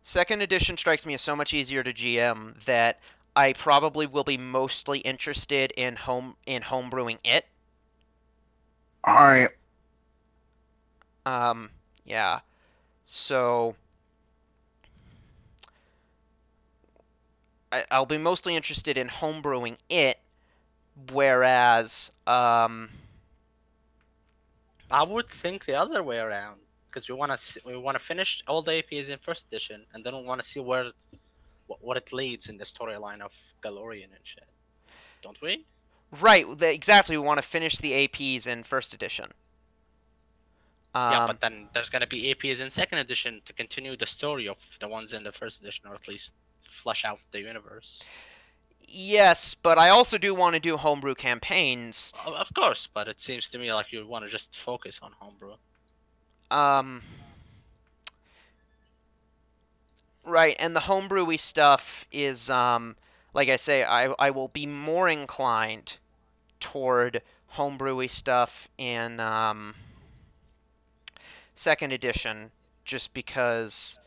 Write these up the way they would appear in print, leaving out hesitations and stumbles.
Second edition strikes me as so much easier to GM that I probably will be mostly interested in homebrewing it. All right. Um, yeah. So I'll be mostly interested in homebrewing it, whereas I would think the other way around because we want to finish all the APs in first edition, and then we want to see what it leads in the storyline of Galorian and shit. Don't we? right, exactly. We want to finish the APs in first edition. Yeah, but then there's gonna be APs in second edition to continue the story of the ones in the first edition, or at least flesh out the universe. Yes, but I also do want to do homebrew campaigns. Of course, but it seems to me like you want to just focus on homebrew. Um, right, and the homebrewy stuff is, like I say, I will be more inclined toward homebrewy stuff in second edition, just because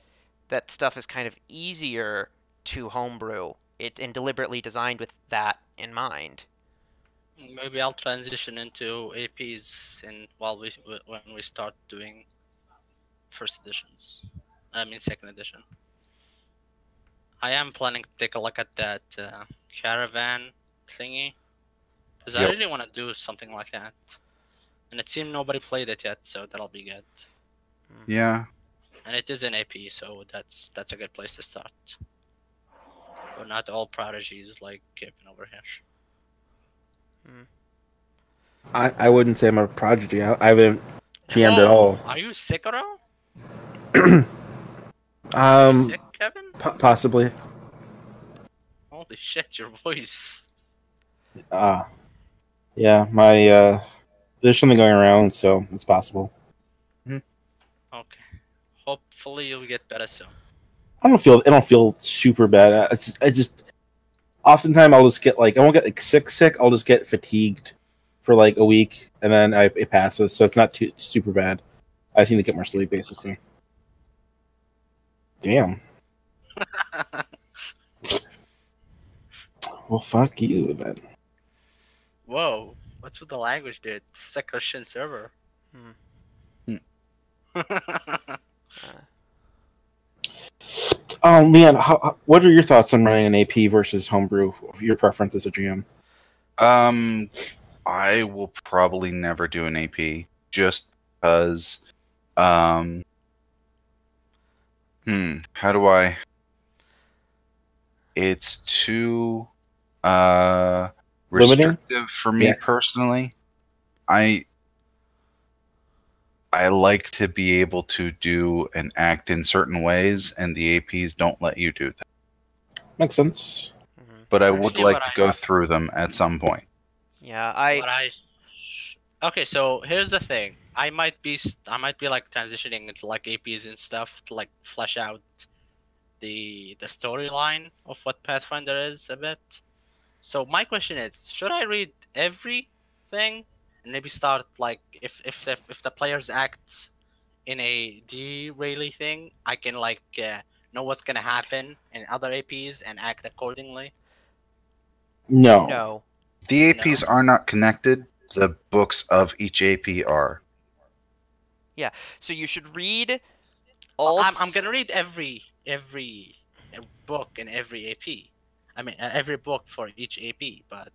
that stuff is kind of easier to homebrew it and deliberately designed with that in mind. Maybe I'll transition into APs and when we start doing first editions. I mean second edition. I am planning to take a look at that caravan thingy because I Yep. really want to do something like that. And it seemed nobody played it yet, so that'll be good. Yeah. And it is an AP, so that's a good place to start. We're not all prodigies like Kevin over here. I wouldn't say I'm a prodigy. I haven't GM'd at all. Are you sick, Oro? Are you sick, Kevin? Possibly. Holy shit, your voice. Yeah, my there's something going around, so it's possible. Okay. Hopefully you'll get better soon. I don't feel super bad. I just oftentimes I'll just get I won't get sick. I'll just get fatigued for like a week, and then it passes. So it's not too super bad. I just need to get more sleep, basically. Damn. Well, fuck you then. Whoa, what's with the language, dude? This is a Christian server. Leon, what are your thoughts on running an AP versus homebrew? Your preference as a GM? I will probably never do an AP just because. How do I? It's too Limiting? restrictive for me personally. I like to be able to do and act in certain ways, and the APs don't let you do that. Makes sense. But I would like to go through them at some point. Yeah, Okay, so here's the thing. I might be like transitioning into like APs and stuff to like flesh out the storyline of what Pathfinder is a bit. So my question is, should I read everything and maybe start like if the players act in a deraily thing, I can like know what's gonna happen in other APs and act accordingly? No. The APs are not connected. The books of each AP are. Yeah, so you should read all. I'm gonna read every book in every AP. I mean, every book for each AP, but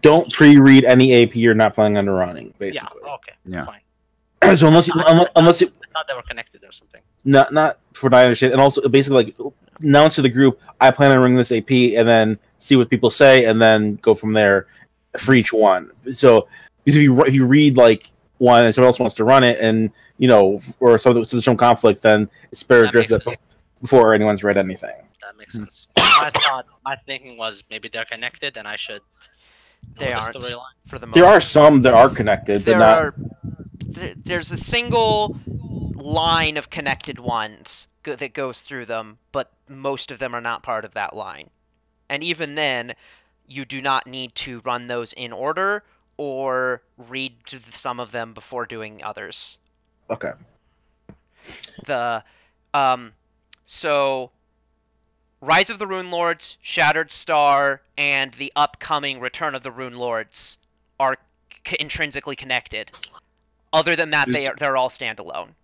don't pre-read any AP you're not planning on running. Basically. Yeah. Okay. Yeah. Fine. So unless you not they were connected or something. Not for what I understand, and also basically like announce to the group, I plan on running this AP, and then see what people say, and then go from there for each one. So if you read like one and someone else wants to run it, and or so there's some conflict, then it's better to address that before anyone's read anything. That makes sense. My thinking was maybe they're connected, and I should. They aren't for the moment. There are some that are connected, but not. There's a single line of connected ones that goes through them, but most of them are not part of that line. And even then, you do not need to run those in order or read some of them before doing others. Okay. So Rise of the Rune Lords, Shattered Star, and the upcoming Return of the Rune Lords are intrinsically connected. Other than that, they're all standalone.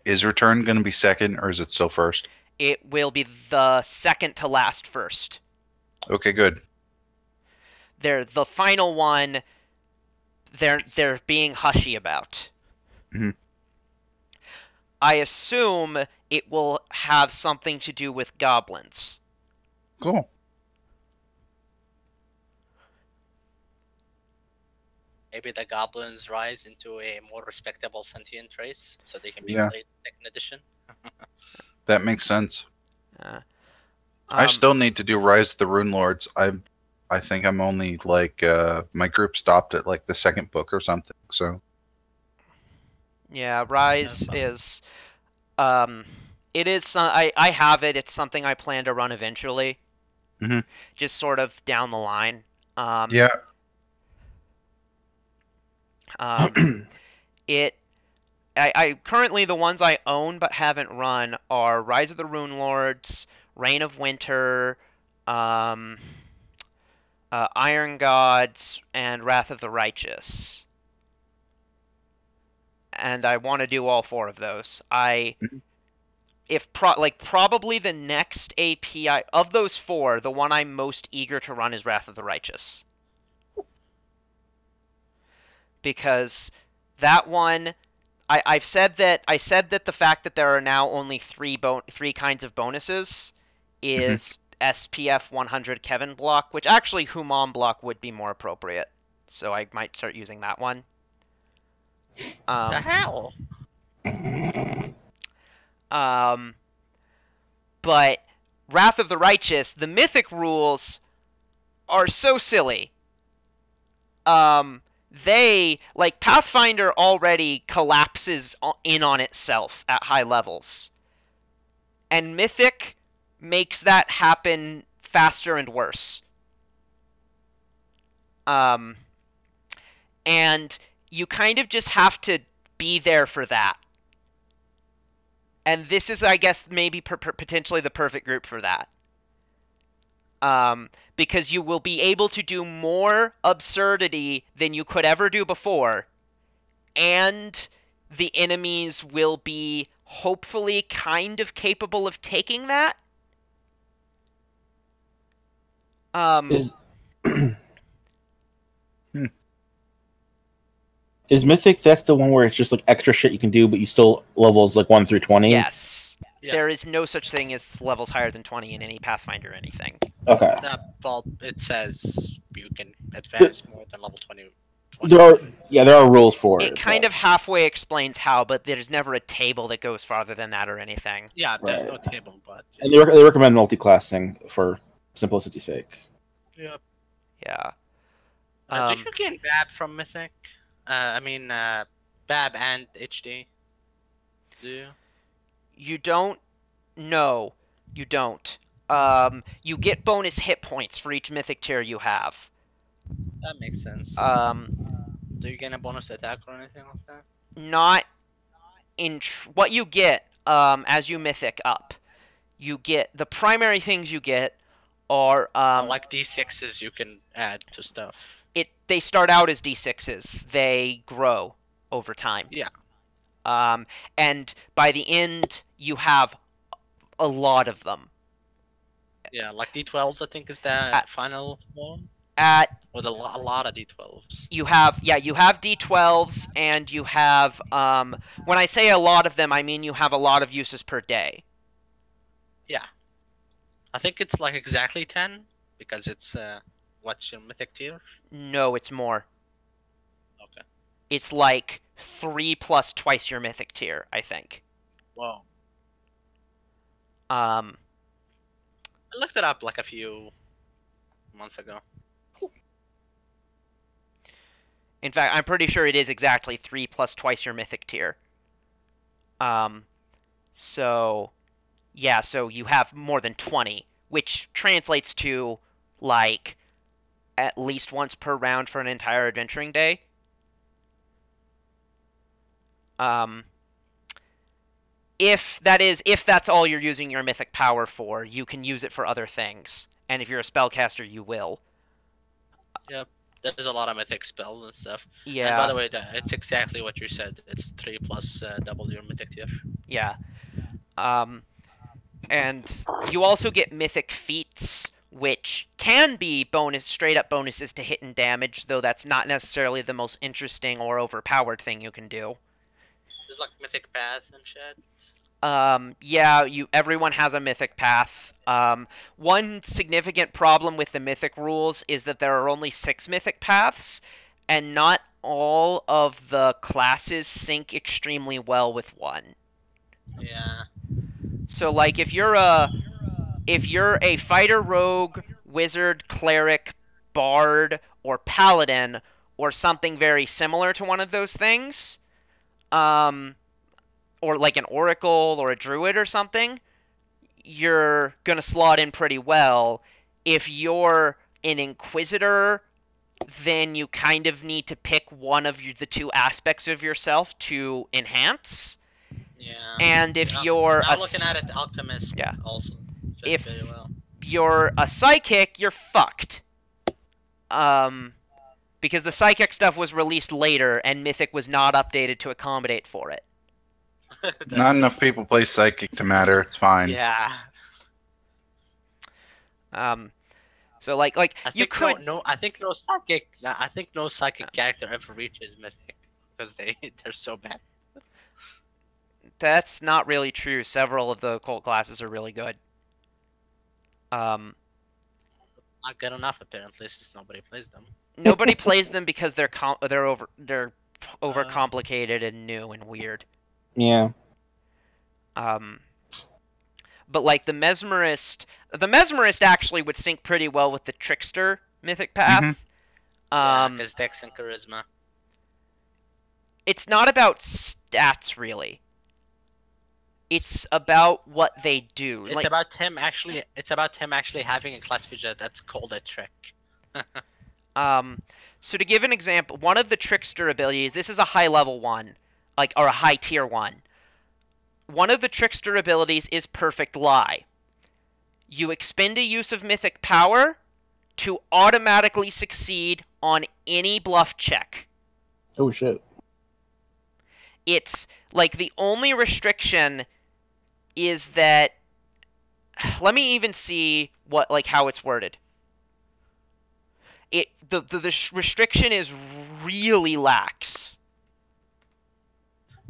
Is Return going to be second, or is it still first? It will be the second to last first. Okay, good. They're the final one. They're being hushy about. Mhm. I assume it will have something to do with goblins. Cool. Maybe the goblins rise into a more respectable sentient race, so they can be Yeah. played second edition. That makes sense. I Um, still need to do Rise of the Rune Lords. I think I'm only like my group stopped at like the second book or something. So Yeah, Rise is it is I have it. It's something I plan to run eventually. Mhm. Just sort of down the line. yeah, It I currently the ones I own but haven't run are Rise of the Rune Lords, Reign of Winter, Iron Gods, and Wrath of the Righteous. And I want to do all four of those. Mhm. Probably the next API of those four, the one I'm most eager to run is Wrath of the Righteous. Because that one I said that the fact that there are now only three kinds of bonuses is SPF 100 Kevin block, which actually Human block would be more appropriate. So I might start using that one. The hell? But Wrath of the Righteous, the mythic rules are so silly. They like Pathfinder already collapses in on itself at high levels, and Mythic makes that happen faster and worse. And you kind of just have to be there for that. And this is, I guess, maybe potentially the perfect group for that. Because you will be able to do more absurdity than you could ever do before, and the enemies will be hopefully kind of capable of taking that. Is Is Mythic, that's the one where it's just like extra shit you can do, but you still levels like 1 through 20? Yes. Yeah. There is no such thing as levels higher than 20 in any Pathfinder or anything. Okay. Well, it says you can advance more than level 20. There are rules for it. It kind of halfway explains how, but there's never a table that goes farther than that or anything. Yeah, there's no Right. table, but And they recommend multi-classing for simplicity's sake. Yep. Yeah. Do you gain Bab from Mythic? Bab and HD. Do you? You don't. No, you don't. You get bonus hit points for each mythic tier you have. That makes sense. Do you gain a bonus attack or anything like that? Not in what you get as you mythic up. You get the primary things you get are like D6s you can add to stuff. They start out as D6s. They grow over time. Yeah. And by the end, you have a lot of them. Yeah, like D12s, I think is the final one. With a lot of D12s. You have D12s, and you have when I say a lot of them, I mean you have a lot of uses per day. Yeah. I think it's like exactly 10 because it's what's your mythic tier? No, it's more. Okay. It's like 3 plus twice your mythic tier, I think. Whoa. I looked it up like a few months ago. In fact, I'm pretty sure it is exactly 3 plus twice your mythic tier. So you have more than 20, which translates to like at least once per round for an entire adventuring day. if that's all you're using your mythic power for, you can use it for other things. And if you're a spellcaster, you will. Yep. There's a lot of mythic spells and stuff. Yeah. And by the way, it's exactly what you said. It's 3 plus double your mythic tier. Yeah. And you also get mythic feats, which can be straight up bonuses to hit and damage, though that's not necessarily the most interesting or overpowered thing you can do. There's like mythic path and shit. Yeah, everyone has a mythic path. One significant problem with the mythic rules is that there are only 6 mythic paths, and not all of the classes sync extremely well with one. Yeah. So like if you're a fighter, rogue, wizard, cleric, bard, or paladin, or something very similar to one of those things, or like an oracle or a druid or something, you're gonna slot in pretty well. If you're an inquisitor, then you kind of need to pick one of the 2 aspects of yourself to enhance. Yeah. And if you're now looking at it, alchemist yeah. also If very well. You're a psychic, you're fucked. Because the psychic stuff was released later, and Mythic was not updated to accommodate for it. Not enough people play Psychic to matter. It's fine. Yeah. So like you could I think no psychic character ever reaches Mythic because they're so bad. That's not really true. Several of the occult classes are really good. Not good enough apparently, since nobody plays them. Nobody plays them because they're overcomplicated and new and weird. Yeah. But like the mesmerist actually would sync pretty well with the trickster mythic path. His dex and charisma. It's not about stats really. It's about what they do. It's about him actually having a class feature that's called a trick. So to give an example, one of the trickster abilities, this is a high level one, or a high tier one. One of the trickster abilities is Perfect Lie. You expend a use of mythic power to automatically succeed on any bluff check. Oh shit. It's like the only restriction is that, let me even see how it's worded. The restriction is really lax.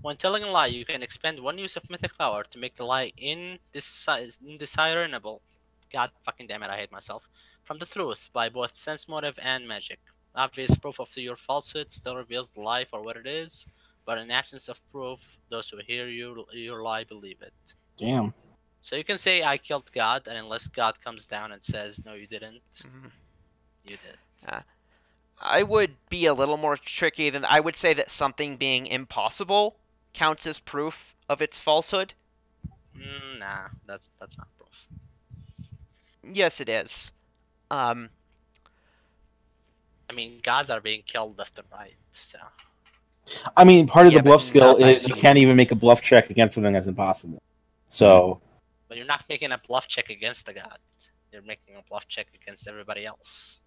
When telling a lie, you can expend 1 use of mythic power to make the lie indiscernible. God fucking damn it, I hate myself. From the truth by both sense motive and magic. Obvious proof of your falsehood still reveals the lie for what it is, but in absence of proof, those who hear your lie believe it. Damn. So you can say I killed God, and unless God comes down and says no, you didn't, you did. I would be a little more tricky than I would say that something being impossible counts as proof of its falsehood. Nah, that's not proof. Yes, it is. I mean, gods are being killed left and right, so. I mean, part of Yeah, the bluff but skill not by is you me. can't even make a bluff check against something that's impossible. So, But you're not making a bluff check against the god. You're making a bluff check against everybody else.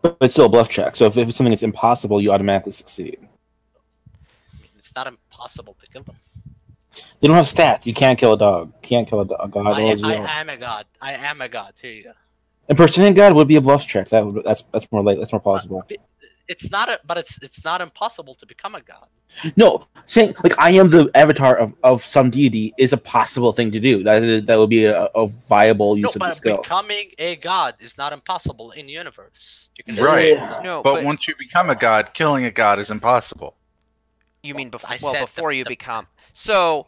but it's still a bluff check. So if it's something that's impossible, you automatically succeed. I mean, it's not impossible to kill them. They don't have stats. You can't kill a dog. You can't kill a god. I am a god. I am a god. Here you go. Impersonating God would be a bluff check. That's more plausible. It's not it's not impossible to become a god. No, saying like I am the avatar of some deity is a possible thing to do. That would be a viable use of the skill. Becoming a god is not impossible in universe. You can Right. No, But once you become a god, killing a god is impossible. You mean I said before you become. So,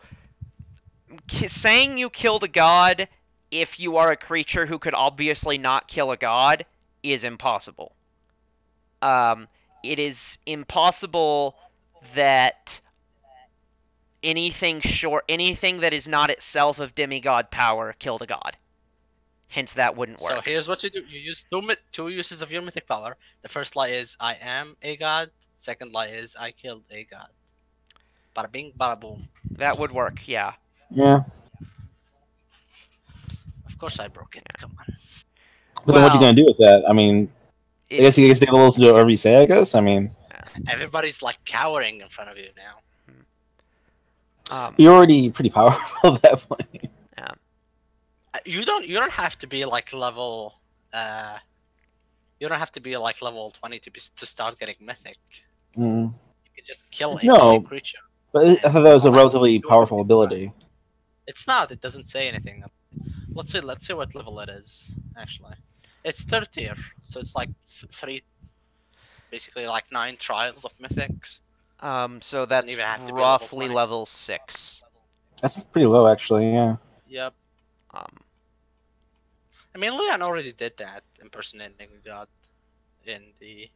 saying you killed a god if you are a creature who could obviously not kill a god is impossible. It is impossible that anything that is not itself of demigod power killed a god. Hence, that wouldn't work. So here's what you do: you use two uses of your mythic power. The first lie is I am a god. Second lie is I killed a god. Bada bing, bada boom. That would work, yeah. Yeah. Of course I broke it. Come on. But then what you gonna do with that? I mean, I guess you gotta listen to whatever you say. I guess. I mean, Everybody's like cowering in front of you now. you're already pretty powerful at that point. Yeah. You don't have to be like level. You don't have to be like level 20 to start getting mythic. Mm. You can just kill a No. mythic creature. But I thought that was a Well, relatively do it powerful with ability. It's not. It doesn't say anything. Let's see what level it is. Actually, it's third tier, so it's like three, basically like 9 trials of mythics. So that's even have to be roughly level 20. level 6. That's pretty low, actually. Yeah. Yep. Um, I mean, Leon already did that, impersonating a god in the.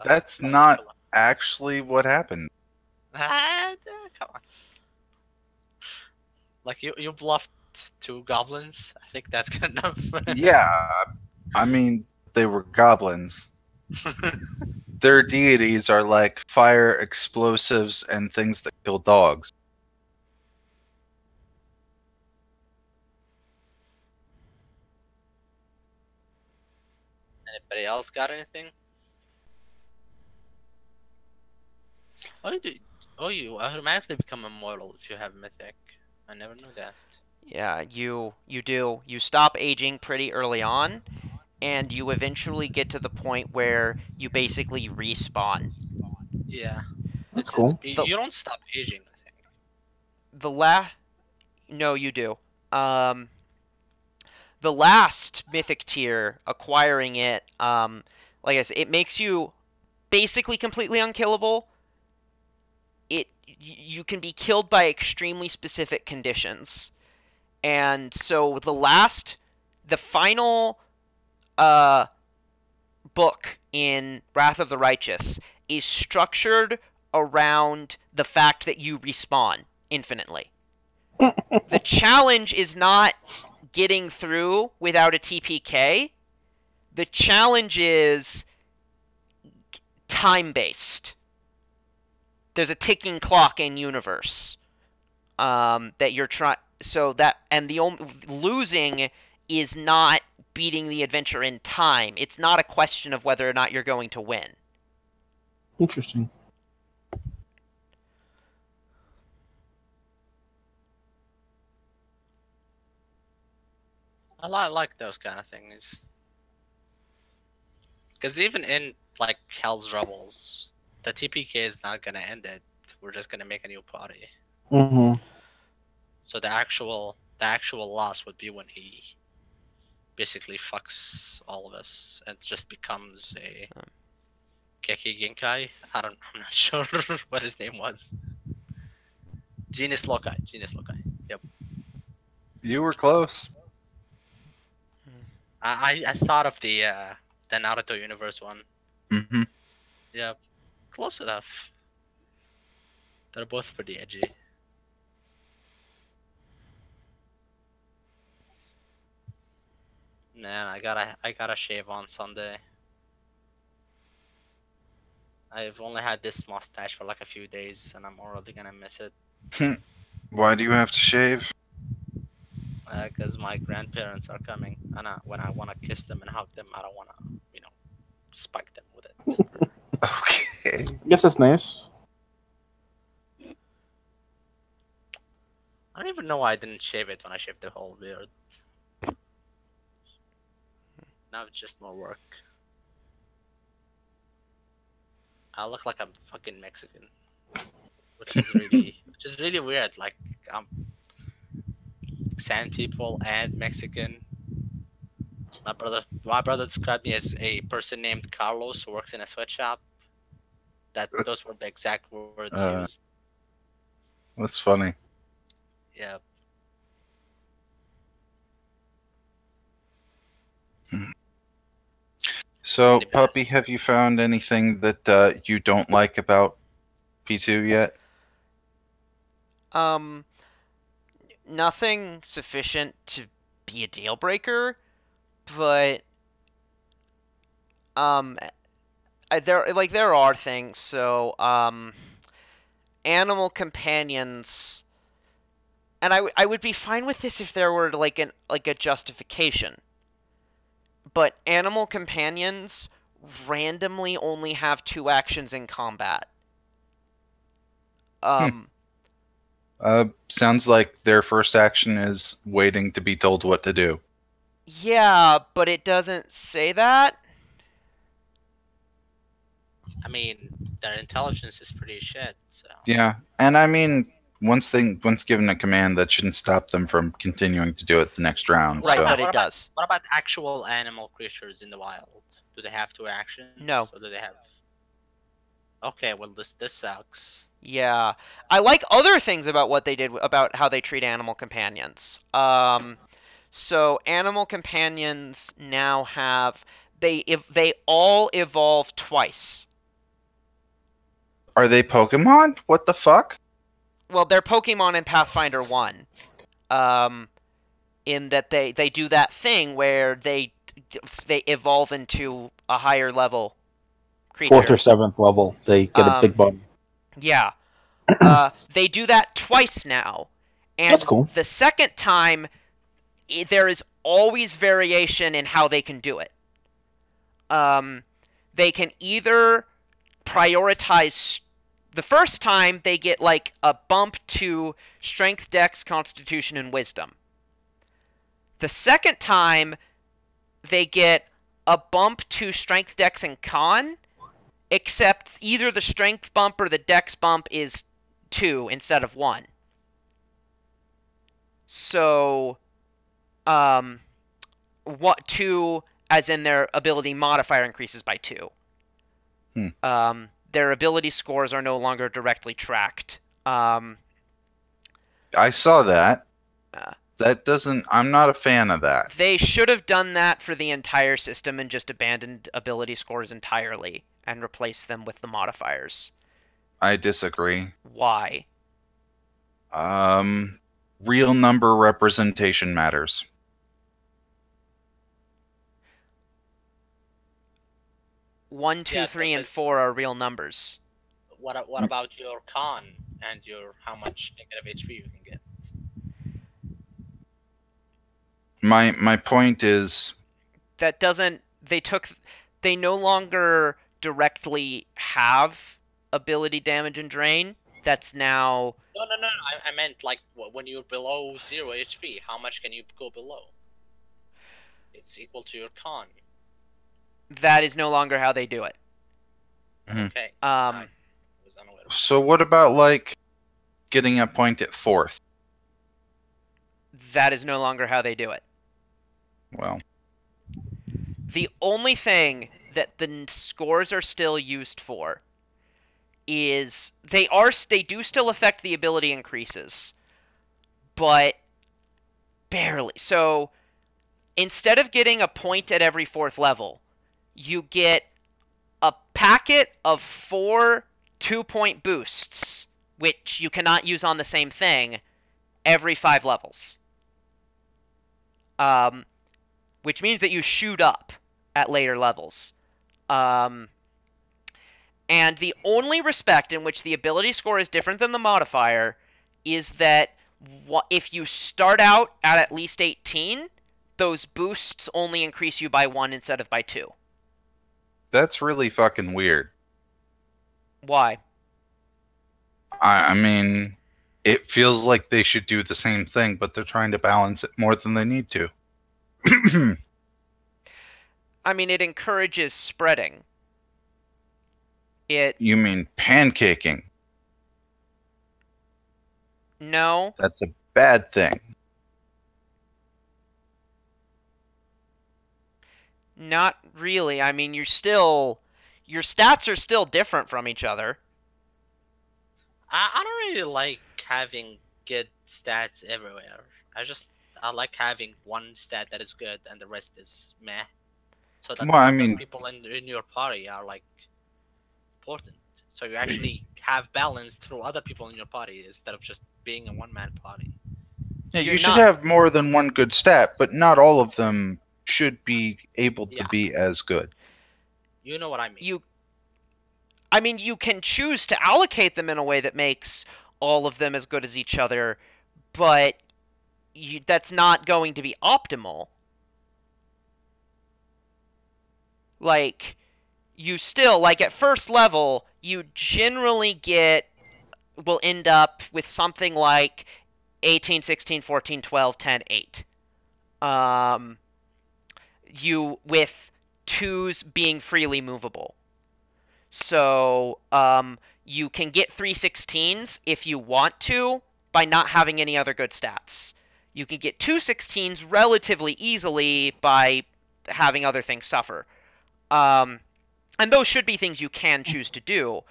That's not actually what happened. Come on. Like you bluffed 2 goblins. I think that's good enough. Yeah, I mean, they were goblins. Their deities are like fire, explosives, and things that kill dogs. Anybody else got anything? You automatically become immortal if you have mythic. I never knew that. yeah, you do. You stop aging pretty early on, and you eventually get to the point where you basically respawn. Yeah. That's cool. You don't stop aging, I think. No, you do. Um, the last mythic tier, acquiring it, like I said, it makes you basically completely unkillable. You can be killed by extremely specific conditions, and so the final book in Wrath of the Righteous is structured around the fact that you respawn infinitely. The challenge is not getting through without a TPK. The challenge is time-based. There's a ticking clock in universe that you're trying. So that and the only losing is not beating the adventure in time. It's not a question of whether or not you're going to win. Interesting. I like those kind of things. Because even in like Hell's Rebels, the TPK is not gonna end it. We're just gonna make a new party. Mm-hmm. So the actual loss would be when he basically fucks all of us and just becomes a Keki Genkai. I'm not sure what his name was. Genus Loci. Yep. You were close. I thought of the Naruto universe one. Mm-hmm. Yep. Close enough. They're both pretty edgy. Man, I gotta shave on Sunday. I've only had this mustache for like a few days, and I'm already gonna miss it. Why do you have to shave? Because my grandparents are coming, and when I want to kiss them and hug them, I don't want to, spike them with it. Okay. I guess that's nice. I don't even know why I didn't shave it when I shaved the whole beard. Now it's just more work. I look like I'm fucking Mexican, which is really weird. Like I'm Sand people and Mexican. My brother described me as a person named Carlos who works in a sweatshop. Those were the exact words used. That's funny. Yeah. So, Puppy, have you found anything that you don't like about P2 yet? Nothing sufficient to be a deal breaker, but there are things. So animal companions, and I would be fine with this if there were like a justification. But animal companions randomly only have 2 actions in combat. Sounds like their first action is waiting to be told what to do. Yeah, but it doesn't say that. I mean, their intelligence is pretty shit. So. Yeah, and I mean, once given a command, that shouldn't stop them from continuing to do it the next round. Right, so. but it does. What about actual animal creatures in the wild? Do they have 2 actions? No. Or do they have? Okay, well this sucks. Yeah, I like other things about what they did about how they treat animal companions. So animal companions now have they all evolve twice. Are they Pokemon? What the fuck? Well, they're Pokemon in Pathfinder 1. In that they do that thing where they evolve into a higher level creature. 4th or 7th level, they get a big bump. Yeah. They do that twice now. And That's cool. The second time, there is always variation in how they can do it. They can either prioritize. The first time, they get like a bump to Strength, Dex, Constitution, and Wisdom. The second time, they get a bump to Strength, Dex, and Con, except either the Strength bump or the Dex bump is 2 instead of 1. So, what 2 as in their ability modifier increases by 2. Their ability scores are no longer directly tracked. I saw that. That doesn't. I'm not a fan of that. They should have done that for the entire system and just abandoned ability scores entirely and replaced them with the modifiers. I disagree. Why? Real number representation matters. One, two, Yeah, 3, and because- 4 are real numbers. What about your con and your how much negative HP you can get? My point is, That doesn't. They no longer directly have ability damage and drain. That's now. No. I meant like when you're below 0 HP, how much can you go below? It's equal to your con. That is no longer how they do it. Okay. Um. I was unaware. so what about like getting a point at 4th? That is no longer how they do it. Well, The only thing that the scores are still used for is they do still affect the ability increases, but barely. So instead of getting a point at every 4th level, you get a packet of 4 2-point boosts, which you cannot use on the same thing, every 5 levels. Which means that you shoot up at later levels. And the only respect in which the ability score is different than the modifier is that if you start out at least 18, those boosts only increase you by 1 instead of by 2. that's really fucking weird. Why? I mean, it feels like they should do the same thing, but they're trying to balance it more than they need to. I mean, it encourages spreading. You mean pancaking? No. That's a bad thing. Not really. I mean, your stats are still different from each other. I don't really like having good stats everywhere. I like having one stat that is good and the rest is meh. So that Well, I the mean- people in your party are like important. So you actually have balance through other people in your party instead of just being a one-man party. Yeah, you You're should not- have more than one good stat, but not all of them should be able to Yeah. be as good. You know what I mean? I mean, you can choose to allocate them in a way that makes all of them as good as each other, but that's not going to be optimal. Like, you still, like, at first level, you generally will end up with something like 18, 16, 14, 12, 10, 8. With 2s being freely movable. So, you can get 3 16s if you want to by not having any other good stats. You can get 2 16s relatively easily by having other things suffer. And those should be things you can choose to do.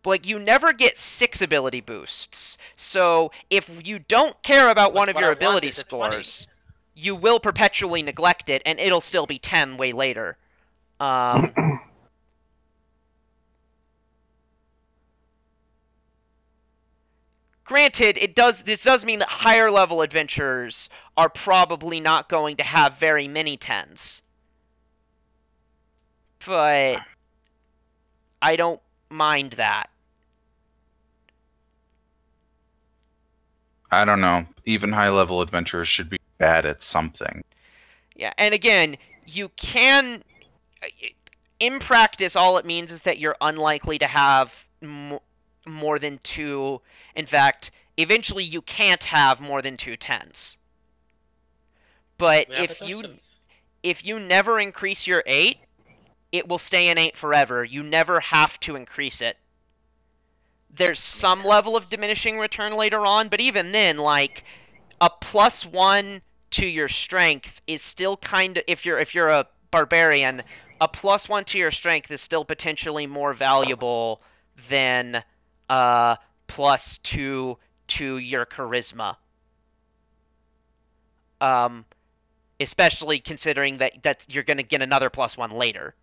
But, like, you never get 6 ability boosts. So, if you don't care about one of your ability scores, you will perpetually neglect it, and it'll still be 10 way later. Granted, this does mean that higher level adventures are probably not going to have very many 10s. But I don't mind that. I don't know. Even high-level adventurers should be bad at something. Yeah, and again, you can... In practice, all it means is that you're unlikely to have more than 2... In fact, eventually you can't have more than 2 10s. But if you never increase your 8, it will stay in 8 forever. You never have to increase it. There's some level of diminishing return later on, but even then, like, a +1 to your strength is still kind of, if you're a barbarian, a +1 to your strength is still potentially more valuable than +2 to your charisma. Especially considering that you're going to get another +1 later.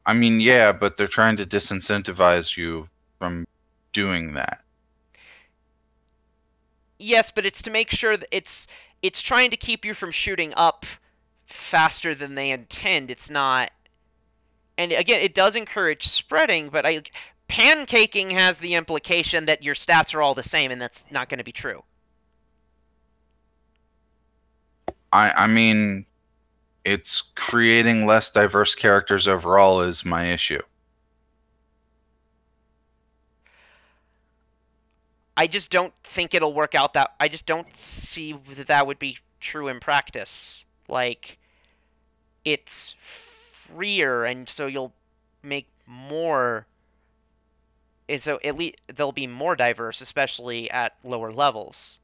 I mean, yeah, but they're trying to disincentivize you from doing that. Yes, but it's to make sure that it's trying to keep you from shooting up faster than they intend. It's not... And again, it does encourage spreading, but pancaking has the implication that your stats are all the same, and that's not going to be true. I mean, it's creating less diverse characters overall is my issue. I just don't think it'll work out that... I just don't see that would be true in practice. Like, it's freer, and so you'll make more... And so at least they'll be more diverse, especially at lower levels.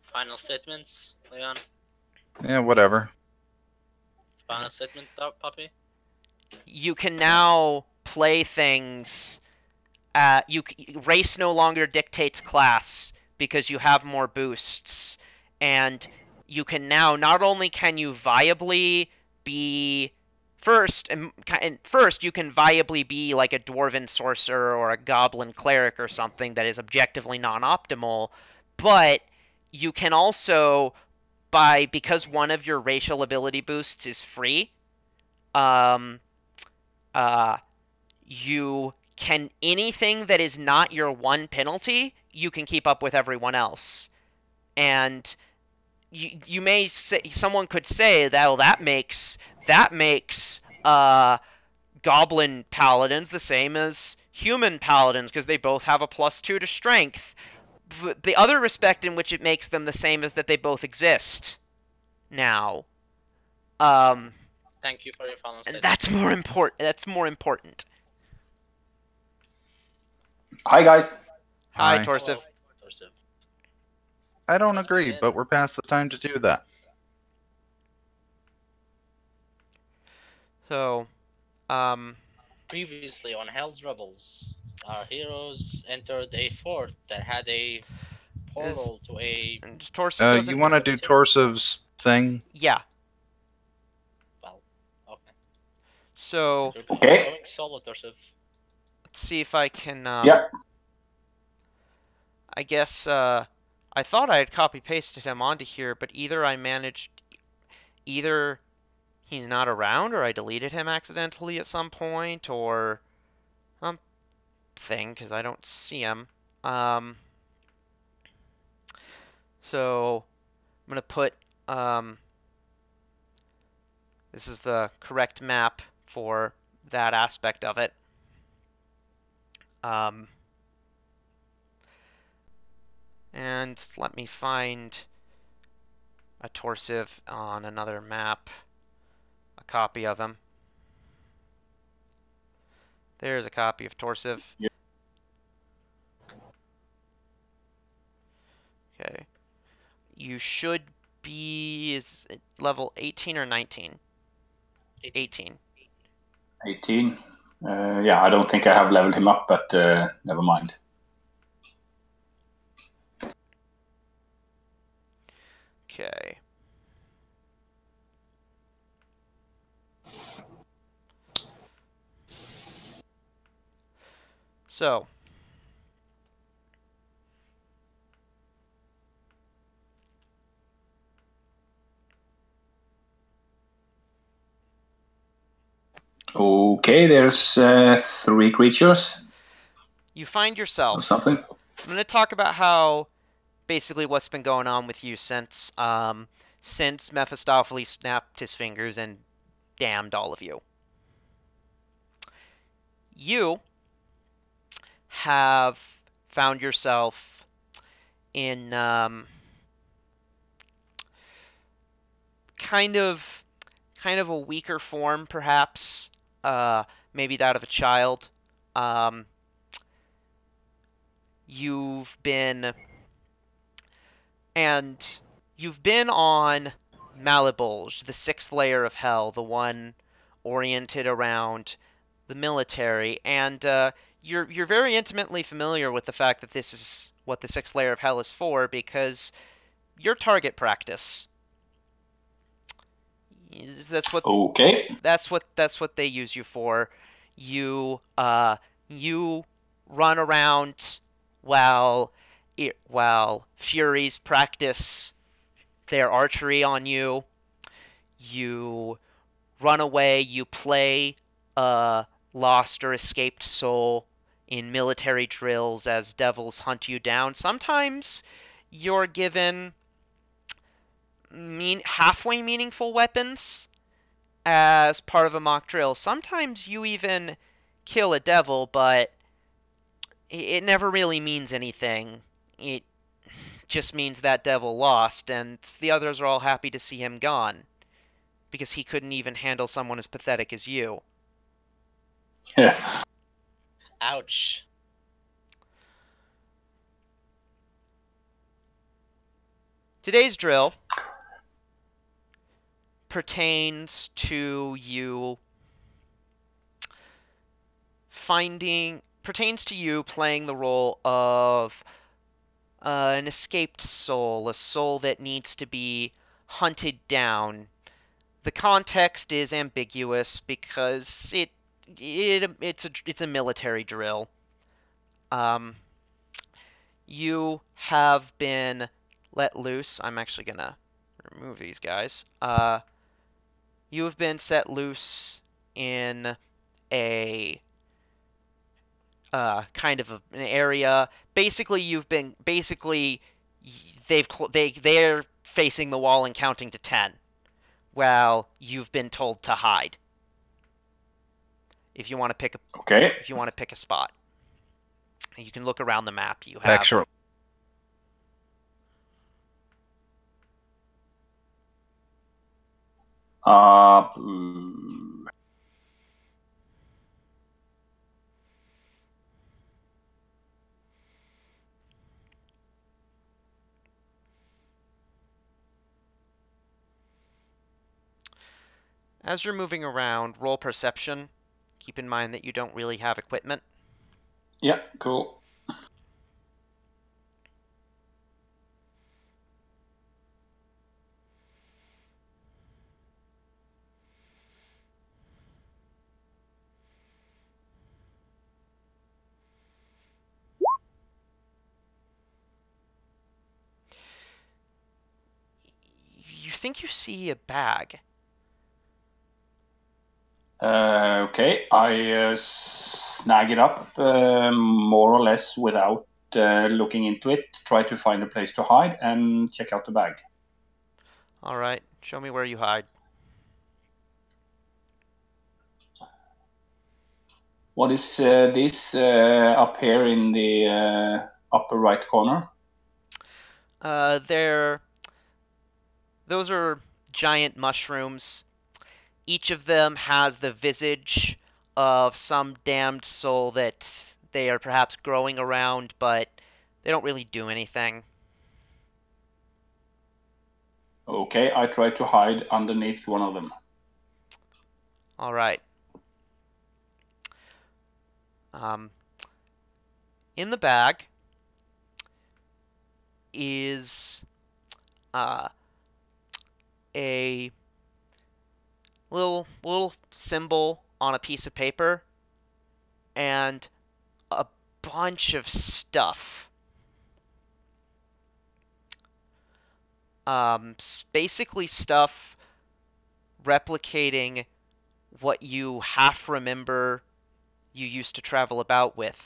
Final statements, Leon? Yeah, whatever. Final statement, Puppy? You can now play things... race no longer dictates class because you have more boosts, and you can now, not only can you viably be first you can viably be like a dwarven sorcerer or a goblin cleric or something that is objectively non-optimal, but you can also, because one of your racial ability boosts is free, you can, anything that is not your 1 penalty, you can keep up with everyone else. And you may say, someone could say that, well, that makes goblin paladins the same as human paladins because they both have a +2 to strength. But the other respect in which it makes them the same is that they both exist now. Thank you for your final statement. And that's more important. That's more important. Hi, guys. Hi, Hi. Torsiv. Hello, Torsiv. I don't Let's agree, begin. but we're past the time to do that. So, Previously on Hell's Rebels, our heroes entered a fort that had a portal to a... and Torsiv doesn't... You want to do Torsiv's thing? Yeah. Well, okay. So, Okay. Going solo, Torsiv. let's see if I can... Yeah. I guess, I thought I had copy-pasted him onto here, but either he's not around, or I deleted him accidentally at some point, or something, because I don't see him. So I'm going to put, this is the correct map for that aspect of it. And let me find a torsive on another map, a copy of him. There's a copy of torsive. Yep. Okay. You should be, is it level 18 or 19? 18. 18. Yeah, I don't think I have leveled him up, but never mind. Okay. So, Okay, there's 3 creatures you find or yourself. something. I'm going to talk about how basically what's been going on with you since Mephistopheles snapped his fingers and damned all of you. You have found yourself in kind of a weaker form, perhaps, maybe that of a child. Um, you've been and you've been on Malibulge, the 6th layer of hell, the one oriented around the military, and you're very intimately familiar with the fact that this is what the 6th layer of hell is for, because your target practice. That's what Okay. that's what they use you for. You you run around while Furies practice their archery on you. You run away, you play a lost or escaped soul in military drills as devils hunt you down. Sometimes you're given halfway meaningful weapons as part of a mock drill. Sometimes you even kill a devil, but it never really means anything. It just means that devil lost, and the others are all happy to see him gone, because he couldn't even handle someone as pathetic as you. Yeah. Ouch. Today's drill pertains to you playing the role of an escaped soul, a soul that needs to be hunted down. The context is ambiguous because it's a military drill. You have been let loose. I'm actually gonna remove these guys. You have been set loose in a kind of an area. They're facing the wall and counting to 10, while you've been told to hide. If you want to pick a spot, you can look around the map. You have Actual. Mm, As you're moving around, roll perception. Keep in mind that you don't really have equipment. yeah, cool. You think you see a bag. Okay, I snag it up more or less without looking into it. Try to find a place to hide and check out the bag. All right, show me where you hide. What is this up here in the upper right corner? Those are giant mushrooms. Each of them has the visage of some damned soul that they are perhaps growing around, but they don't really do anything. Okay, I try to hide underneath one of them. All right. Um, in the bag is a little symbol on a piece of paper and a bunch of stuff. Basically stuff replicating what you half remember you used to travel about with.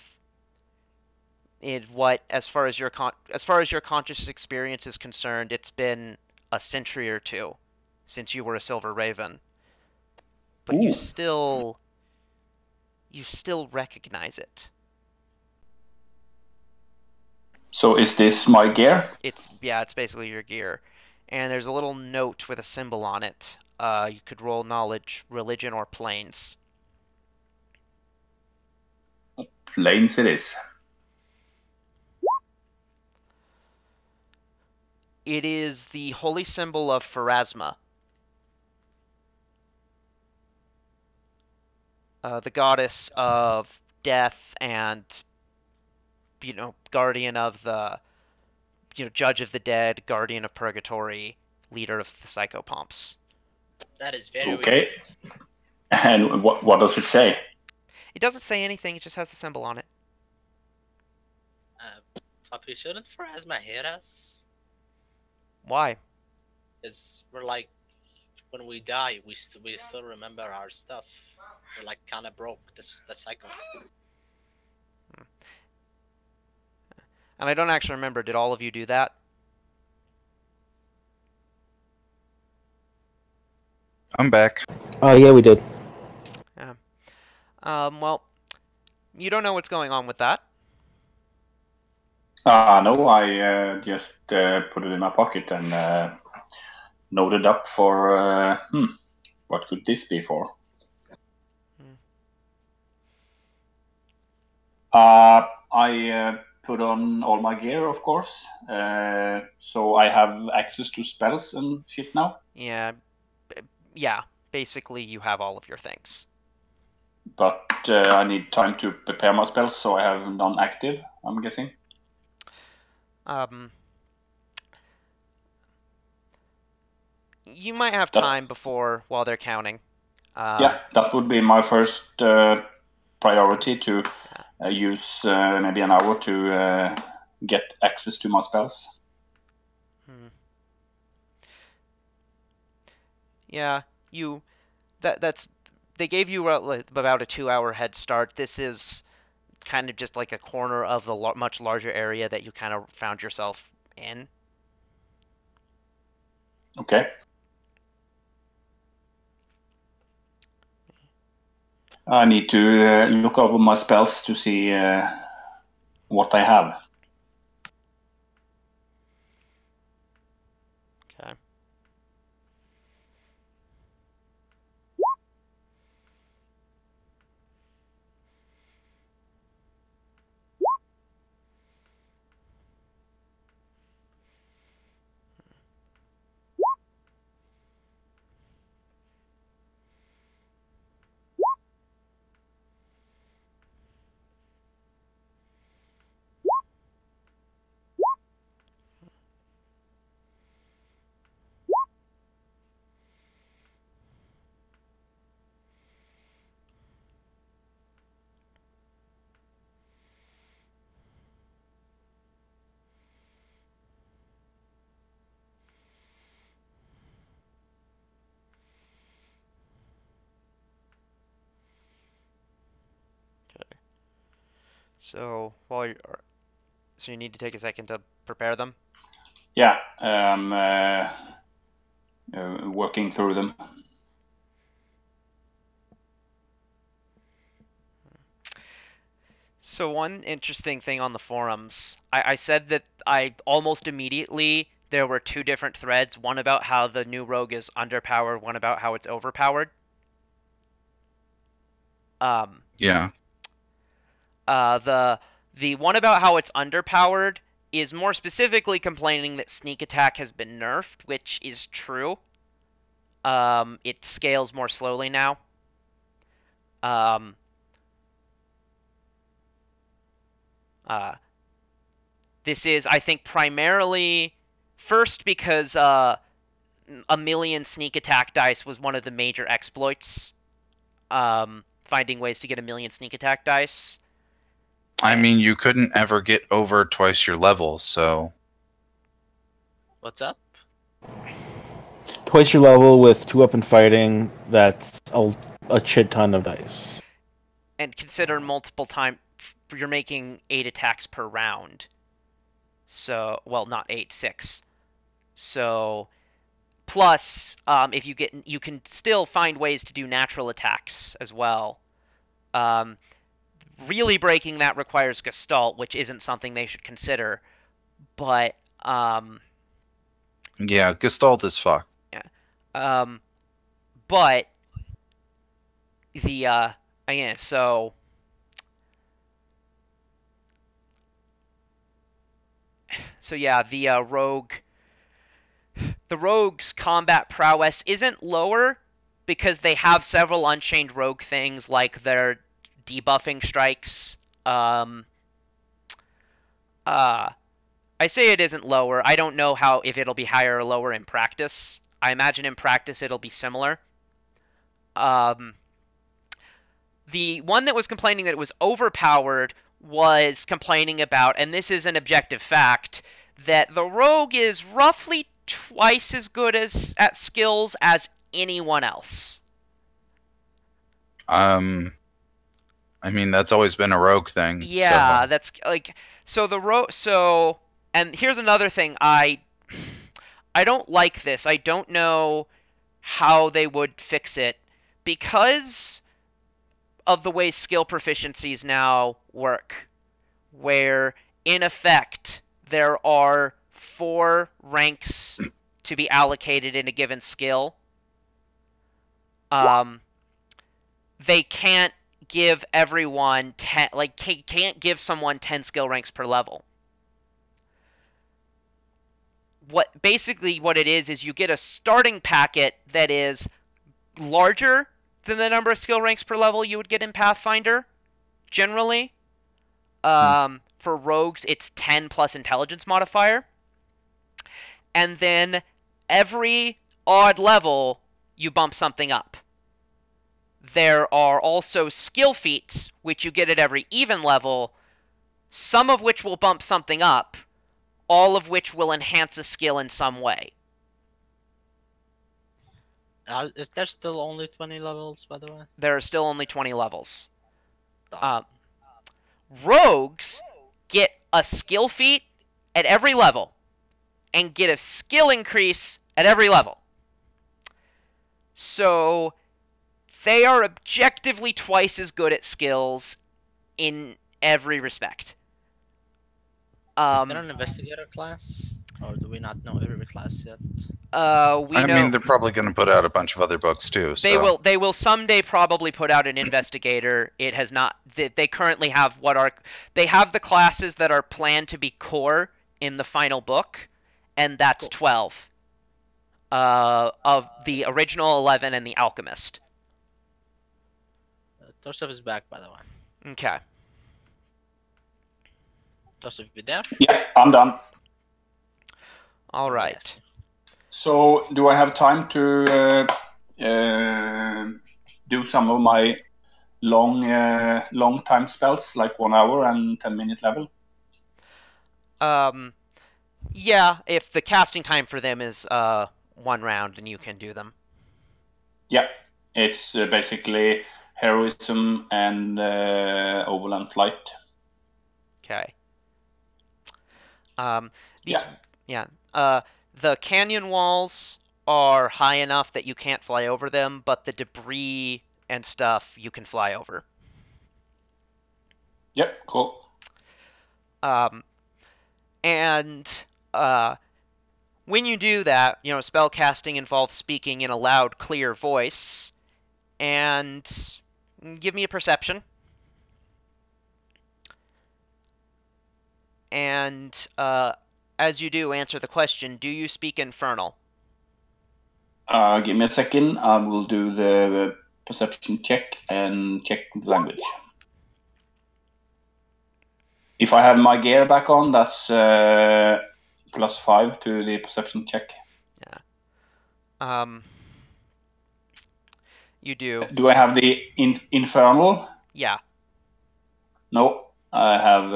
In what, as far as your conscious experience is concerned, it's been a century or two since you were a Silver Raven, but Ooh. you still recognize it. So is this my gear? It's basically your gear, and there's a little note with a symbol on it. You could roll knowledge, religion, or planes. Planes it is. It is the holy symbol of Pharasma, the goddess of death and, guardian of the, judge of the dead, guardian of purgatory, leader of the psychopomps. That is very weird. Okay. And what does it say? It doesn't say anything, it just has the symbol on it. Puppy, shouldn't Pharasma hit us? Why? Because we're like, when we die, we still remember our stuff. We're like kind of broke the cycle. And I don't actually remember, did all of you do that? I'm back. Oh yeah, we did. Yeah. Well, you don't know what's going on with that. No, I just put it in my pocket and noted up for what could this be for? I put on all my gear, of course, so I have access to spells and shit now. Yeah, basically you have all of your things. But I need time to prepare my spells, so I have none active, I'm guessing. You might have time while they're counting. Yeah, that would be my first priority to use maybe an hour to get access to my spells. Yeah, they gave you about a 2-hour head start. This is kind of just like a corner of the much larger area that you kind of found yourself in. Okay. I need to look over my spells to see what I have. Okay. So so you need to take a second to prepare them. Yeah, working through them. So one interesting thing on the forums, I said that I almost immediately there were two different threads, one about how the new rogue is underpowered, one about how it's overpowered. Yeah. The one about how it's underpowered is more specifically complaining that sneak attack has been nerfed, which is true. It scales more slowly now. This is, I think, primarily first because a million sneak attack dice was one of the major exploits. Finding ways to get a million sneak attack dice. I mean, you couldn't ever get over twice your level, so. What's up? Twice your level with 2-weapon fighting, that's a shit ton of dice. And consider multiple time you're making 8 attacks per round. So, well, not 8, 6. So, plus, if you can still find ways to do natural attacks as well. Really breaking that requires Gestalt, which isn't something they should consider. But, yeah, Gestalt is fucked. yeah. But, again, so yeah, the rogue's combat prowess isn't lower because they have several unchained rogue things like their debuffing strikes. I say it isn't lower. I don't know if it'll be higher or lower in practice. I imagine in practice it'll be similar. The one that was complaining that it was overpowered was complaining about, and this is an objective fact, that the rogue is roughly twice as good at skills as anyone else. I mean, that's always been a rogue thing. Yeah, so. that's like and here's another thing I don't like this. I don't know how they would fix it because of the way skill proficiencies now work, where in effect there are 4 ranks to be allocated in a given skill. They can't give everyone 10, can't give someone 10 skill ranks per level. What it is you get a starting packet that is larger than the number of skill ranks per level you would get in Pathfinder, generally. For rogues, it's 10 plus intelligence modifier. And then every odd level, you bump something up. There are also skill feats, which you get at every even level, some of which will bump something up, all of which will enhance a skill in some way. Is there still only 20 levels, by the way? There are still only 20 levels. Rogues get a skill feat at every level and get a skill increase at every level. So they are objectively twice as good at skills in every respect. Is there an investigator class? Or do we not know every class yet? I mean, they're probably going to put out a bunch of other books too. So. They will someday probably put out an investigator. It has not. They currently have they have the classes that are planned to be core in the final book, and that's 12. Of the original 11 and the Alchemist. Torstov is back, by the way. Okay. Torstov, you there? Yeah, I'm done. All right. So, do I have time to do some of my long time spells, like 1 hour and 10-minute level? Yeah, if the casting time for them is 1 round, then you can do them. Yeah, it's basically heroism and overland flight. Okay. Yeah. The canyon walls are high enough that you can't fly over them, but the debris and stuff you can fly over. Yep, cool. And when you do that, spell casting involves speaking in a loud, clear voice. And give me a perception. And as you do, answer the question: do you speak Infernal? Give me a second. I will do the perception check and check the language. If I have my gear back on, that's +5 to the perception check. You do. Do I have the Infernal? Yeah. No, I have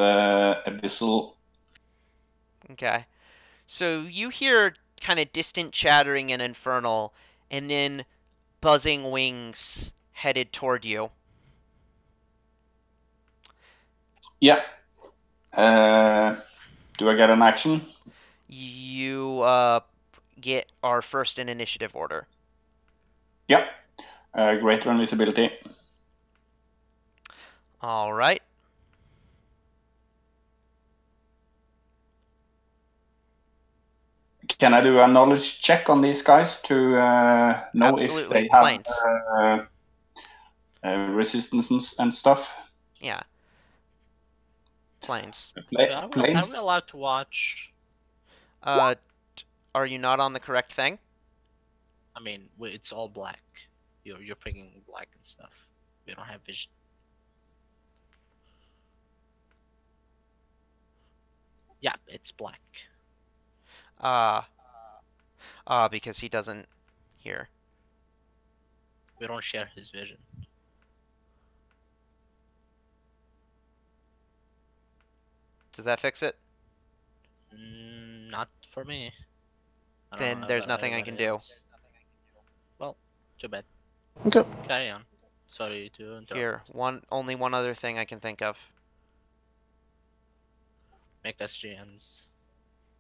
Abyssal. Okay. So you hear kind of distant chattering in Infernal, and then buzzing wings headed toward you. Yeah. Do I get an action? You are first in initiative order. Yeah. Greater invisibility. All right. Can I do a knowledge check on these guys to know Absolutely. if they Planes. have resistance and stuff? Yeah. Planes. Are we Planes? allowed to watch? Are you not on the correct thing? I mean, it's all black. You're picking black and stuff. We don't have vision. Yeah, it's black. Because he doesn't hear. We don't share his vision. Does that fix it? Not for me. Then there's nothing I can do. Well, too bad. Okay. Carry on. Sorry to interrupt. Here, only one other thing I can think of. Make us GMs.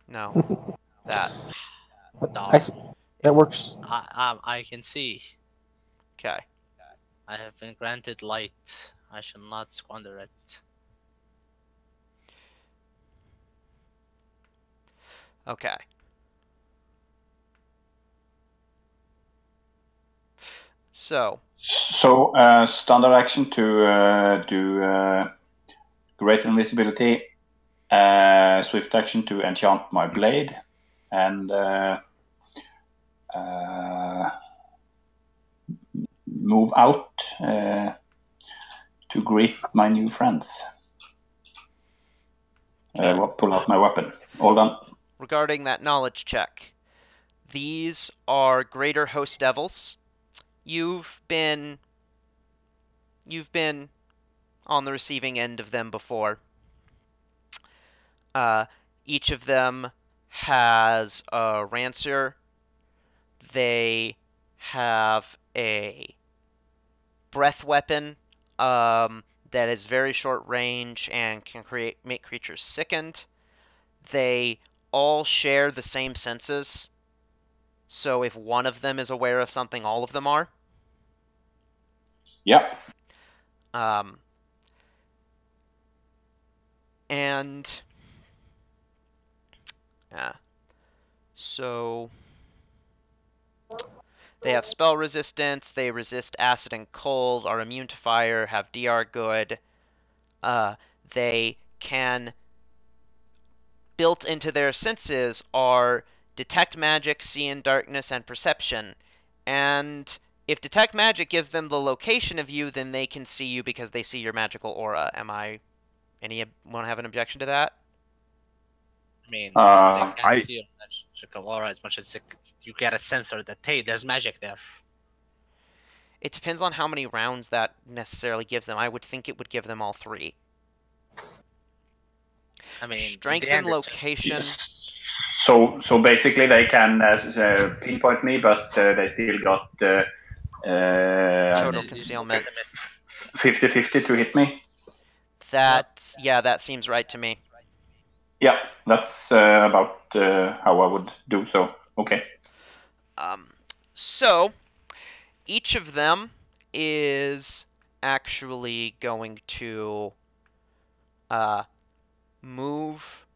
No. That. That works. I can see. Okay. I have been granted light. I shall not squander it. Okay. So, standard action to do greater invisibility, swift action to enchant my blade, and move out to greet my new friends. Pull out my weapon. All done. regarding that knowledge check, these are greater host devils. You've been on the receiving end of them before. Each of them has a rancer. They have a breath weapon that is very short range and can make creatures sickened. They all share the same senses. So if one of them is aware of something, all of them are. Yeah. And so they have spell resistance, they resist acid and cold, are immune to fire, have DR good. They can, built into their senses, are detect magic, see in darkness, and perception. And if detect magic gives them the location of you, then they can see you because they see your magical aura. Anyone have an objection to that? I mean, they can't see your magical aura as much as you get a sensor that, hey, there's magic there. It depends on how many rounds that necessarily gives them. I would think it would give them all 3. I mean, strength and location. So basically, they can pinpoint me, but they still got total concealment. 50-50 to hit me. that seems right to me. Yeah, that's about how I would do so. Okay. So each of them is actually going to move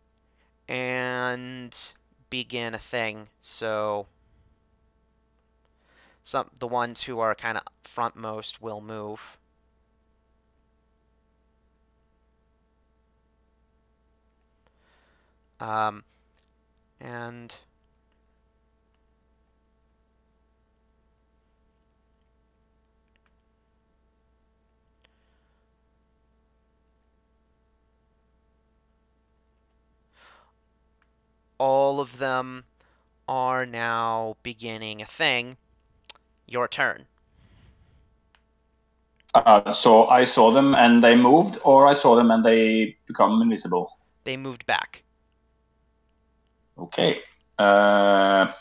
and begin a thing. So the ones who are kind of frontmost will move. And all of them are now beginning a thing. Your turn. So I saw them and they moved, or I saw them and they become invisible? They moved back. Okay. Another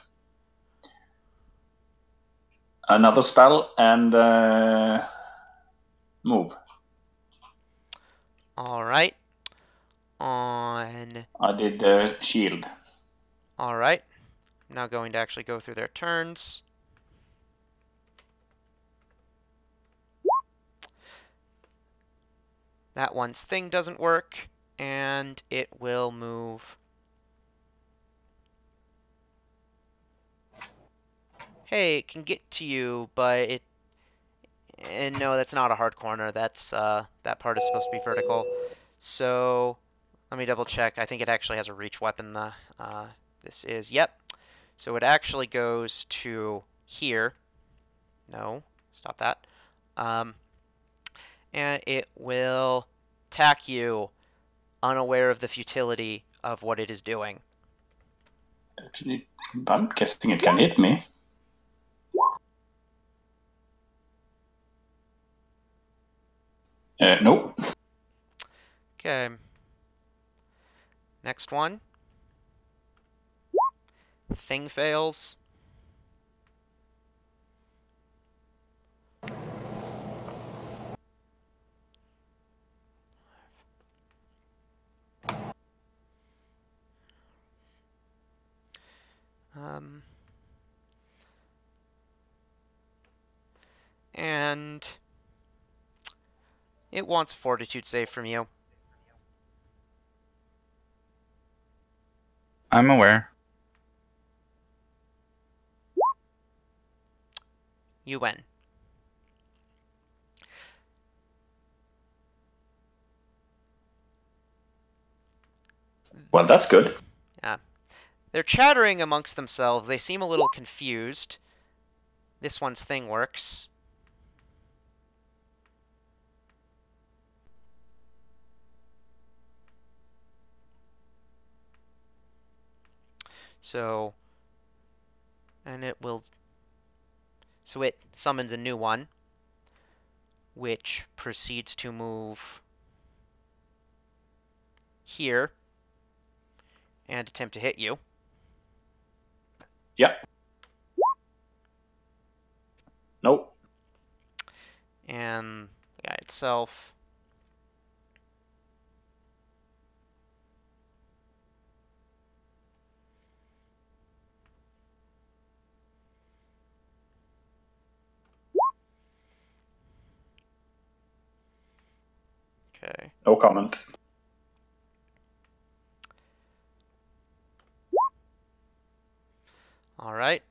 spell and move. All right. On. I did shield. All right. I'm now going to actually go through their turns. That one's thing doesn't work, and it will move. Hey, it can get to you, but it. And no, that's not a hard corner. That's that part is supposed to be vertical. So let me double check. I think it actually has a reach weapon. This is yep. So it actually goes to here. No, stop that. And it will attack you, unaware of the futility of what it is doing. I'm guessing it can hit me. Nope. Okay. Next one. Thing fails. And it wants a fortitude save from you. I'm aware. You win. Well, that's good. Yeah. They're chattering amongst themselves. They seem a little confused. This one's thing works. So, and it will, so it summons a new one, which proceeds to move here and attempt to hit you. Yeah. Nope. And the guy itself. Okay. No comment. All right.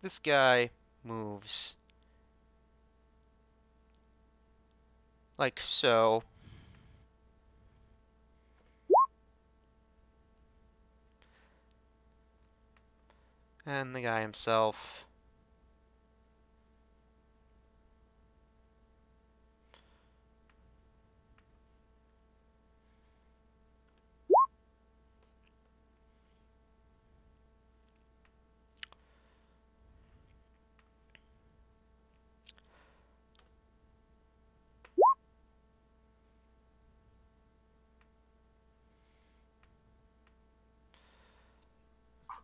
This guy moves like so. And the guy himself.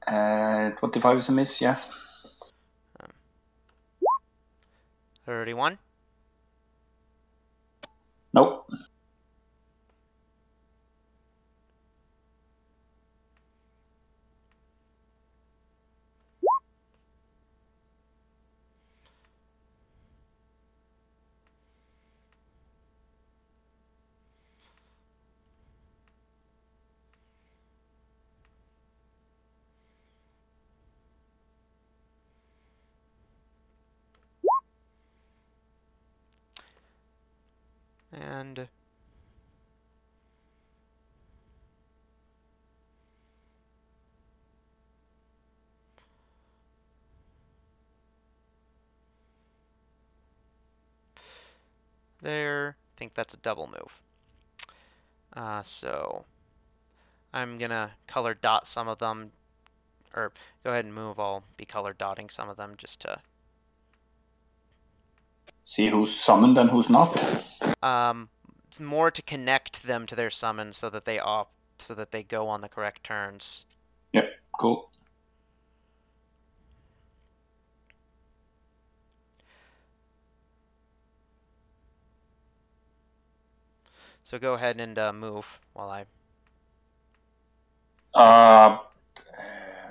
Uh, 25 is a miss, yes. 31. Nope. And there. I think that's a double move. So I'm gonna color dot some of them, or go ahead and move. I'll be color dotting some of them just to See who's summoned and who's not. more to connect them to their summon so that they go on the correct turns. Yep, cool. So go ahead and move while I.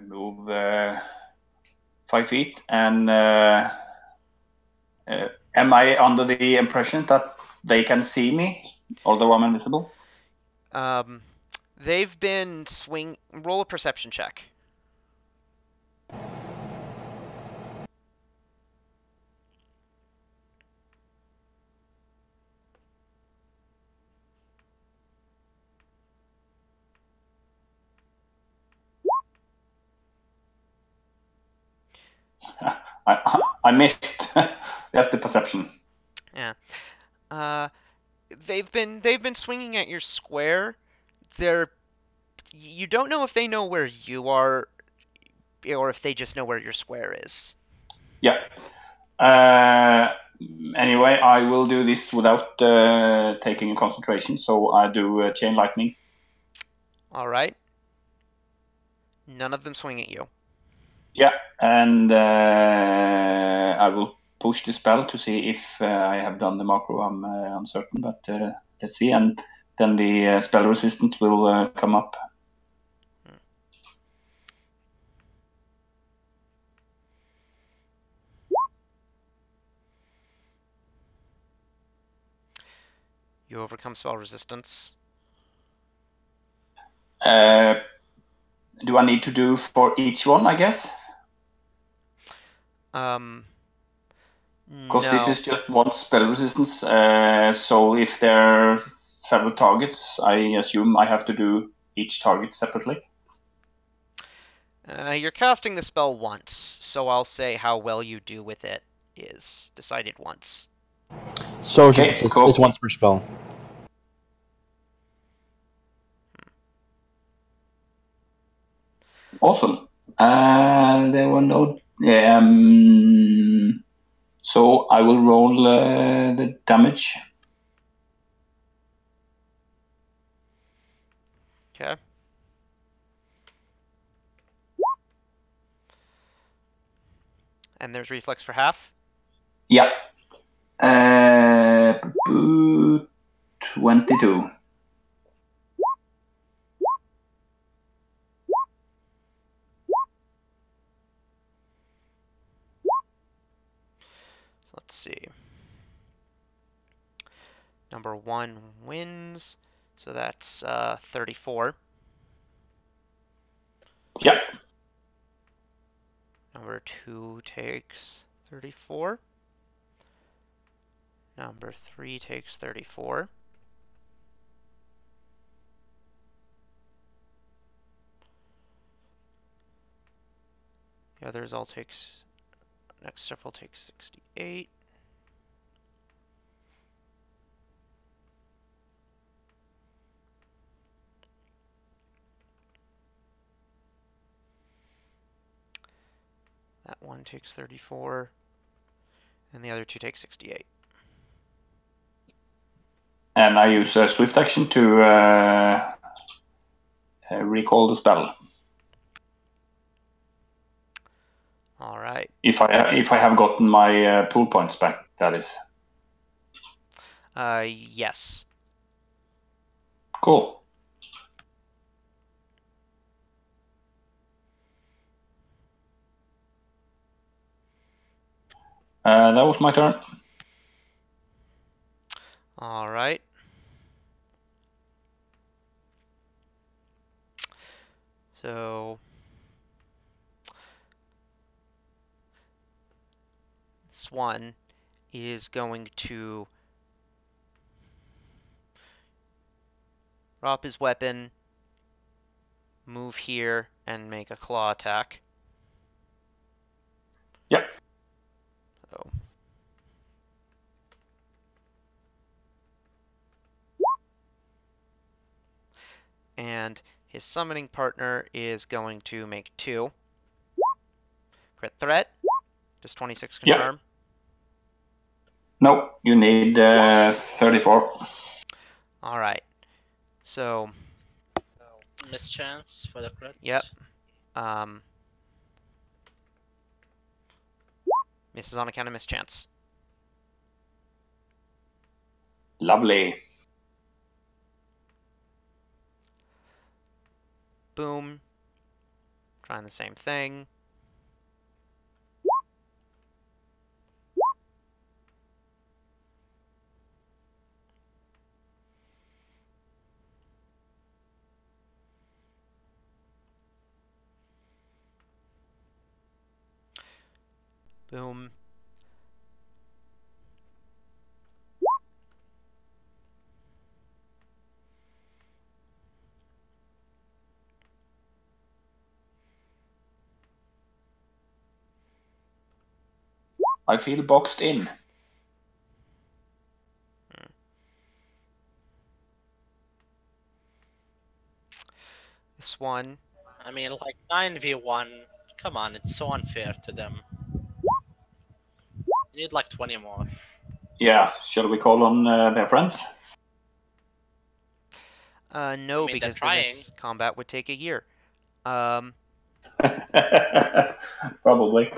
Move 5 feet, and am I under the impression that they can see me, although I'm invisible? They've been roll a perception check. I missed. That's the perception. Yeah. They've been swinging at your square. You don't know if they know where you are, or if they just know where your square is. Yeah. Anyway, I will do this without taking a concentration, so I do chain lightning. All right. None of them swing at you. Yeah, and I will push the spell to see if I have done the macro. I'm uncertain, but let's see. And then the spell resistant will come up. You overcome spell resistance. Do I need to do for each one, I guess? Because this is just one spell resistance. So if there are several targets, I assume I have to do each target separately. You're casting the spell once, so I'll say how well you do with it is decided once. So Okay, cool. it's once per spell. Awesome. There were no. So I will roll the damage. Okay. And there's reflex for half? Yeah. 22. Let's see. Number 1 wins, so that's 34. Yeah. Number 2 takes 34. Number 3 takes 34. The others all takes. Next several takes 68. That one takes 34. And the other 2 take 68. And I use a swift action to recall the spell. All right. If I have gotten my pool points back. That is. Yes. Cool. That was my turn. All right. So this one is going to drop his weapon, move here, and make a claw attack. Yep. So. And his summoning partner is going to make 2. Crit threat. Does 26 Yep. confirm? No, you need 34. All right. So. Mischance for the crit. Yep. Misses on account of mischance. Lovely. Boom. Trying the same thing. Boom. I feel boxed in. This one. I mean, like 9v1. Come on, it's so unfair to them. You need like 20 more. Yeah, shall we call on their friends? No, I mean, because they're then trying. this combat would take a year. Probably.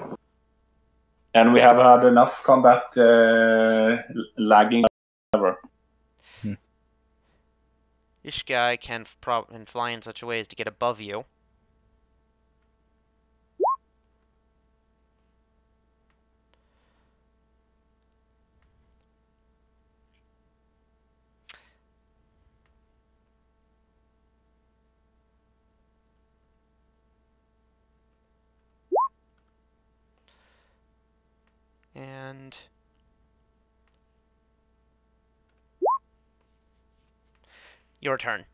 And we have had enough combat lagging. This guy can fly in such a way as to get above you. And your turn.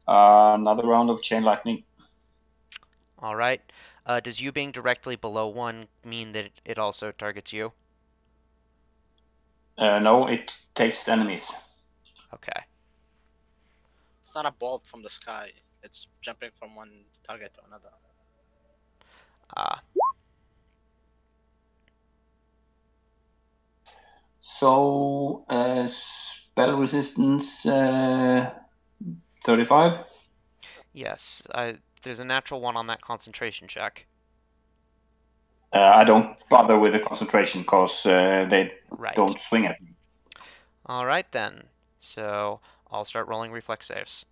Another round of chain lightning. All right. Does you being directly below 1 mean that it also targets you? No, it takes enemies. Okay. It's not a bolt from the sky. It's jumping from one target to another. So, spell resistance 35. Yes. There's a natural 1 on that concentration check. I don't bother with the concentration because they Right. don't swing at me. All right then. So I'll start rolling reflex saves.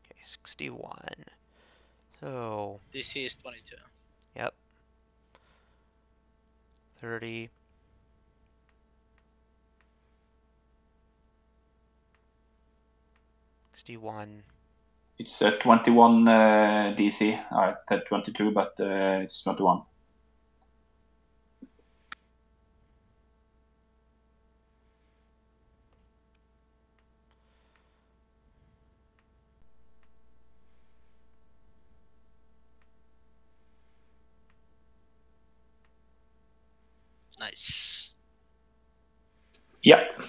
Okay, 61. So, DC is 22. yep. 30. 61. It's 21 DC. I said 22, but it's 21. Nice. Yep.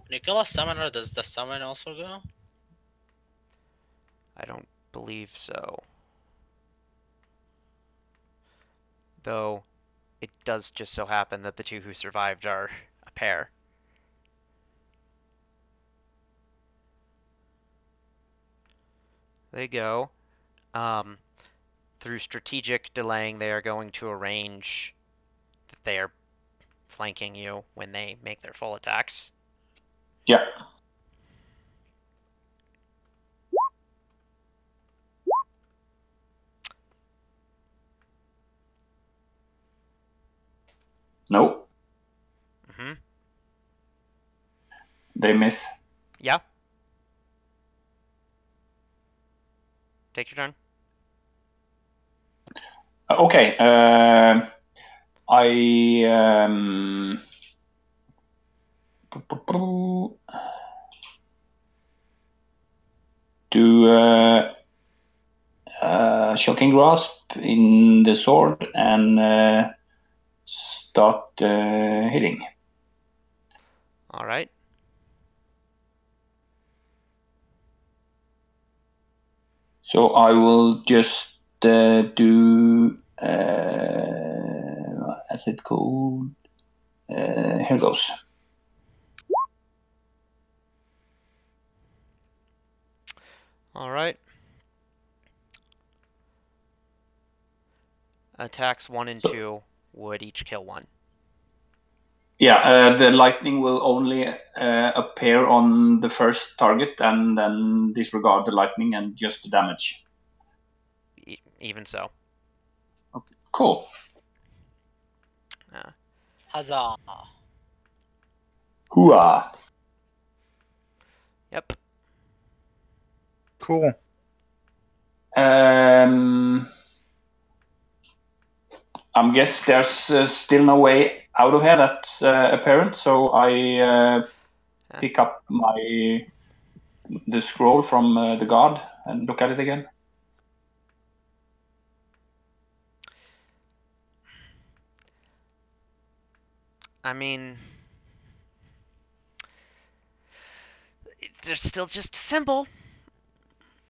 When you kill a summoner, does the summon also go? I don't believe so. Though it does just so happen that the two who survived are a pair. They go. Through strategic delaying, they are going to arrange that they are flanking you when they make their full attacks. Yeah. No, Mm-hmm. they miss. Yeah. Take your turn. Okay. I do shocking grasp in the sword and start hitting. All right. So I will just do as it called. Here goes. All right. Attacks 1 and 2 would each kill 1. Yeah, the lightning will only appear on the first target and then disregard the lightning and just the damage. Even so. Okay, cool. Huzzah! Hooah! Yep. Cool. I guess there's still no way out of here. That's apparent. So I pick up the scroll from the guard and look at it again. I mean, there's still just a symbol.